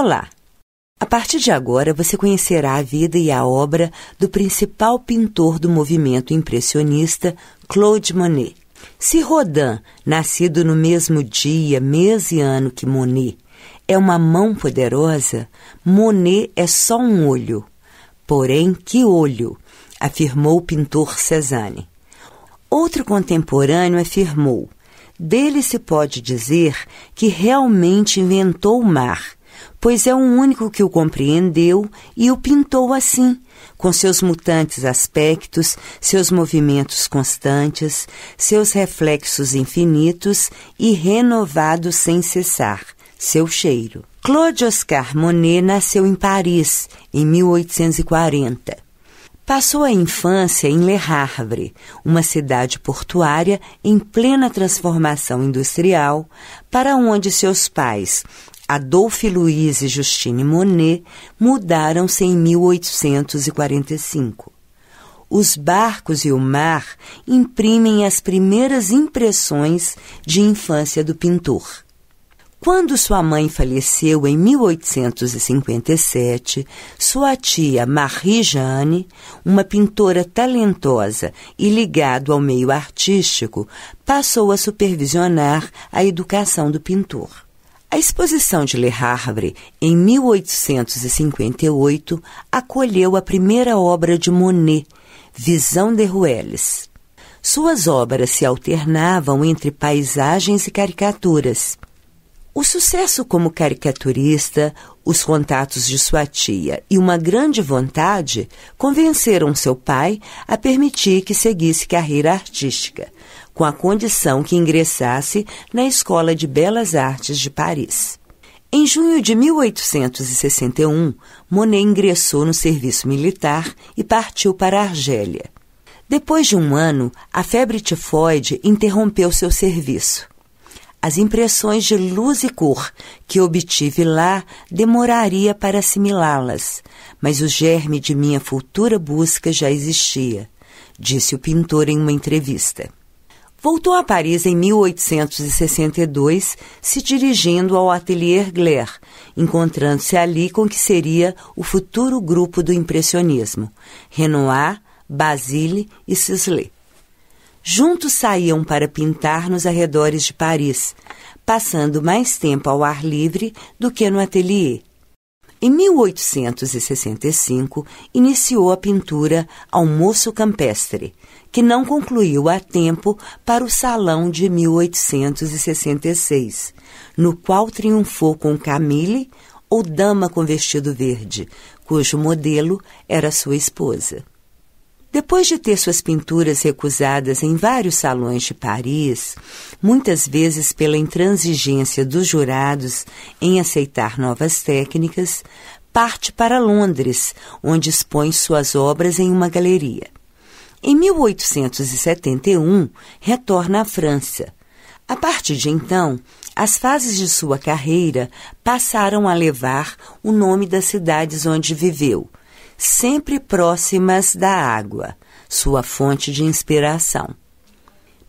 Olá! A partir de agora você conhecerá a vida e a obra do principal pintor do movimento impressionista, Claude Monet. Se Rodin, nascido no mesmo dia, mês e ano que Monet, é uma mão poderosa, Monet é só um olho. Porém, que olho! Afirmou o pintor Cézanne. Outro contemporâneo afirmou: dele se pode dizer que realmente inventou o mar, pois é o único que o compreendeu e o pintou assim, com seus mutantes aspectos, seus movimentos constantes, seus reflexos infinitos e renovados sem cessar, seu cheiro. Claude Oscar Monet nasceu em Paris, em 1840. Passou a infância em Le Havre, uma cidade portuária em plena transformação industrial, para onde seus pais, Adolphe Louis e Justine Monet, mudaram-se em 1845. Os barcos e o mar imprimem as primeiras impressões de infância do pintor. Quando sua mãe faleceu em 1857, sua tia Marie-Jeanne, uma pintora talentosa e ligada ao meio artístico, passou a supervisionar a educação do pintor. A exposição de Le Havre, em 1858, acolheu a primeira obra de Monet, Vision des Ruelles. Suas obras se alternavam entre paisagens e caricaturas. O sucesso como caricaturista, os contatos de sua tia e uma grande vontade convenceram seu pai a permitir que seguisse carreira artística, com a condição que ingressasse na Escola de Belas Artes de Paris. Em junho de 1861, Monet ingressou no serviço militar e partiu para a Argélia. Depois de um ano, a febre tifoide interrompeu seu serviço. As impressões de luz e cor que obtive lá demoraria para assimilá-las, mas o germe de minha futura busca já existia, disse o pintor em uma entrevista. Voltou a Paris em 1862, se dirigindo ao Atelier Glaire, encontrando-se ali com o que seria o futuro grupo do impressionismo, Renoir, Basile e Sisley. Juntos saíam para pintar nos arredores de Paris, passando mais tempo ao ar livre do que no ateliê. Em 1865, iniciou a pintura Almoço Campestre, que não concluiu a tempo para o Salão de 1866, no qual triunfou com Camille, ou Dama com Vestido Verde, cujo modelo era sua esposa. Depois de ter suas pinturas recusadas em vários salões de Paris, muitas vezes pela intransigência dos jurados em aceitar novas técnicas, parte para Londres, onde expõe suas obras em uma galeria. Em 1871, retorna à França. A partir de então, as fases de sua carreira passaram a levar o nome das cidades onde viveu, sempre próximas da água, sua fonte de inspiração.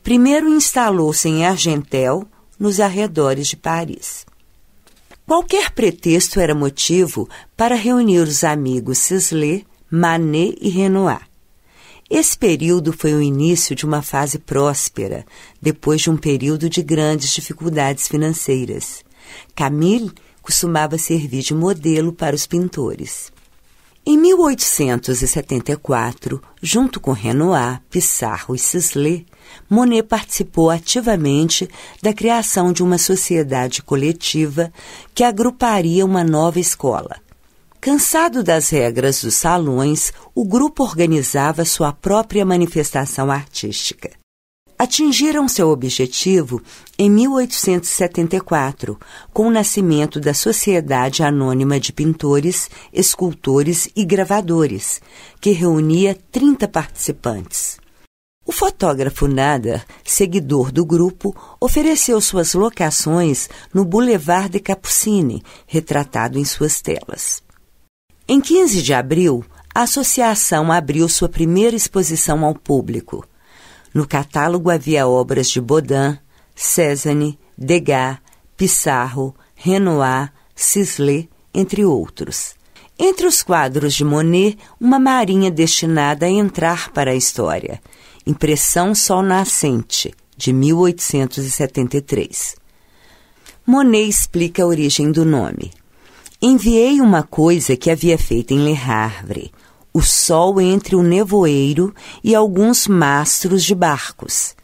Primeiro instalou-se em Argentel, nos arredores de Paris. Qualquer pretexto era motivo para reunir os amigos Sisley, Manet e Renoir. Esse período foi o início de uma fase próspera, depois de um período de grandes dificuldades financeiras. Camille costumava servir de modelo para os pintores. Em 1874, junto com Renoir, Pissarro e Sisley, Monet participou ativamente da criação de uma sociedade coletiva que agruparia uma nova escola. Cansado das regras dos salões, o grupo organizava sua própria manifestação artística. Atingiram seu objetivo em 1874, com o nascimento da Sociedade Anônima de Pintores, Escultores e Gravadores, que reunia 30 participantes. O fotógrafo Nader, seguidor do grupo, ofereceu suas locações no Boulevard de Capucines, retratado em suas telas. Em 15 de abril, a associação abriu sua primeira exposição ao público. No catálogo havia obras de Bodin, Cézanne, Degas, Pissarro, Renoir, Sisley, entre outros. Entre os quadros de Monet, uma marinha destinada a entrar para a história. Impressão Sol Nascente, de 1873. Monet explica a origem do nome. Enviei uma coisa que havia feito em Le Havre, o sol entre o nevoeiro e alguns mastros de barcos.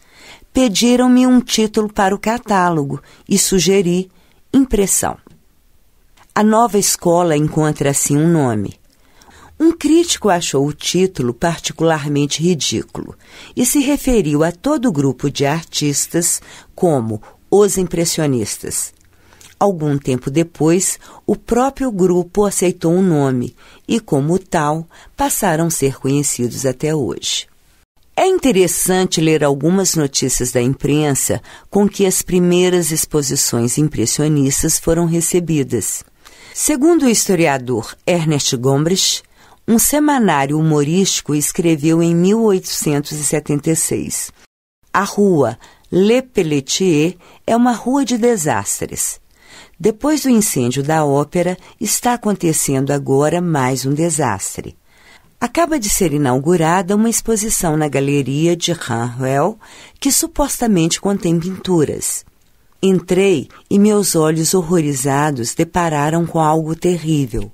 Pediram-me um título para o catálogo e sugeri impressão. A nova escola encontra assim um nome. Um crítico achou o título particularmente ridículo e se referiu a todo o grupo de artistas como os impressionistas. Algum tempo depois, o próprio grupo aceitou o nome e, como tal, passaram a ser conhecidos até hoje. É interessante ler algumas notícias da imprensa com que as primeiras exposições impressionistas foram recebidas. Segundo o historiador Ernest Gombrich, um semanário humorístico escreveu em 1876: a rua Le Pelletier é uma rua de desastres. Depois do incêndio da ópera, está acontecendo agora mais um desastre. Acaba de ser inaugurada uma exposição na galeria de Ranvel que supostamente contém pinturas. Entrei e meus olhos horrorizados depararam com algo terrível.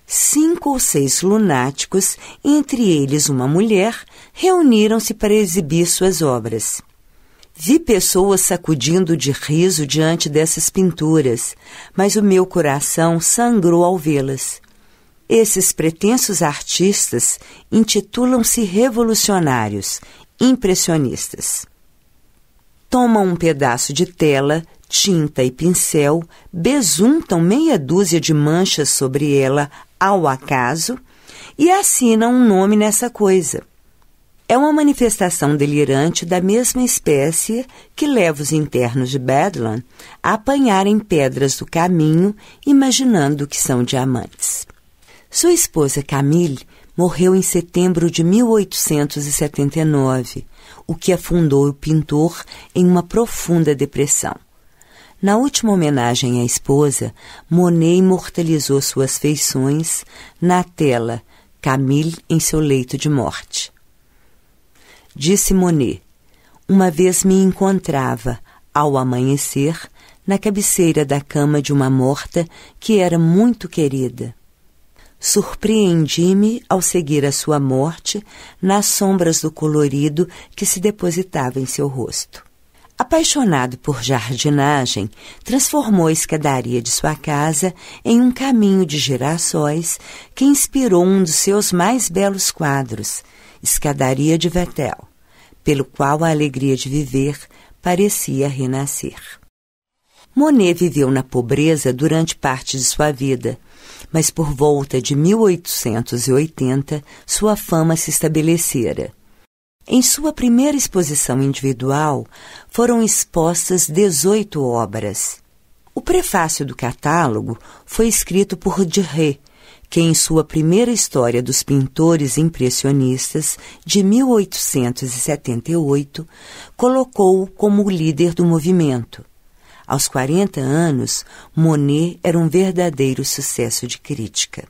5 ou 6 lunáticos, entre eles uma mulher, reuniram-se para exibir suas obras. Vi pessoas sacudindo de riso diante dessas pinturas, mas o meu coração sangrou ao vê-las. Esses pretensos artistas intitulam-se revolucionários, impressionistas. Tomam um pedaço de tela, tinta e pincel, besuntam meia dúzia de manchas sobre ela ao acaso e assinam um nome nessa coisa. É uma manifestação delirante da mesma espécie que leva os internos de Bedlam a apanharem pedras do caminho, imaginando que são diamantes. Sua esposa Camille morreu em setembro de 1879, o que afundou o pintor em uma profunda depressão. Na última homenagem à esposa, Monet imortalizou suas feições na tela Camille em seu leito de morte. Disse Monet: uma vez me encontrava, ao amanhecer, na cabeceira da cama de uma morta que era muito querida. Surpreendi-me ao seguir a sua morte nas sombras do colorido que se depositava em seu rosto. Apaixonado por jardinagem, transformou a escadaria de sua casa em um caminho de girassóis que inspirou um dos seus mais belos quadros, Escadaria de Vettel, pelo qual a alegria de viver parecia renascer. Monet viveu na pobreza durante parte de sua vida, mas por volta de 1880 sua fama se estabelecera. Em sua primeira exposição individual foram expostas 18 obras. O prefácio do catálogo foi escrito por Duret, que em sua primeira história dos pintores impressionistas, de 1878, colocou-o como o líder do movimento. Aos 40 anos, Monet era um verdadeiro sucesso de crítica.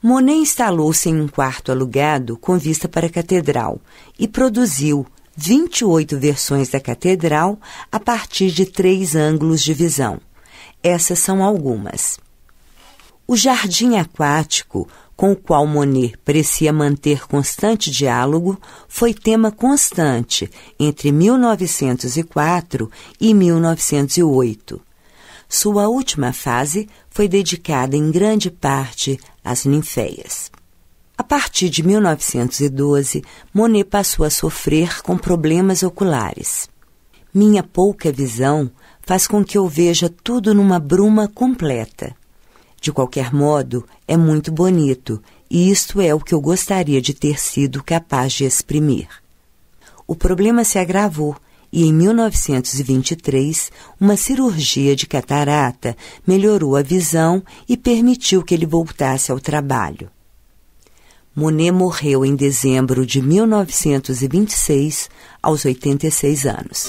Monet instalou-se em um quarto alugado com vista para a catedral e produziu 28 versões da catedral a partir de 3 ângulos de visão. Essas são algumas. O jardim aquático, com o qual Monet parecia manter constante diálogo, foi tema constante entre 1904 e 1908. Sua última fase foi dedicada em grande parte às ninféias. A partir de 1912, Monet passou a sofrer com problemas oculares. Minha pouca visão faz com que eu veja tudo numa bruma completa. De qualquer modo, é muito bonito, e isto é o que eu gostaria de ter sido capaz de exprimir. O problema se agravou, e em 1923, uma cirurgia de catarata melhorou a visão e permitiu que ele voltasse ao trabalho. Monet morreu em dezembro de 1926, aos 86 anos.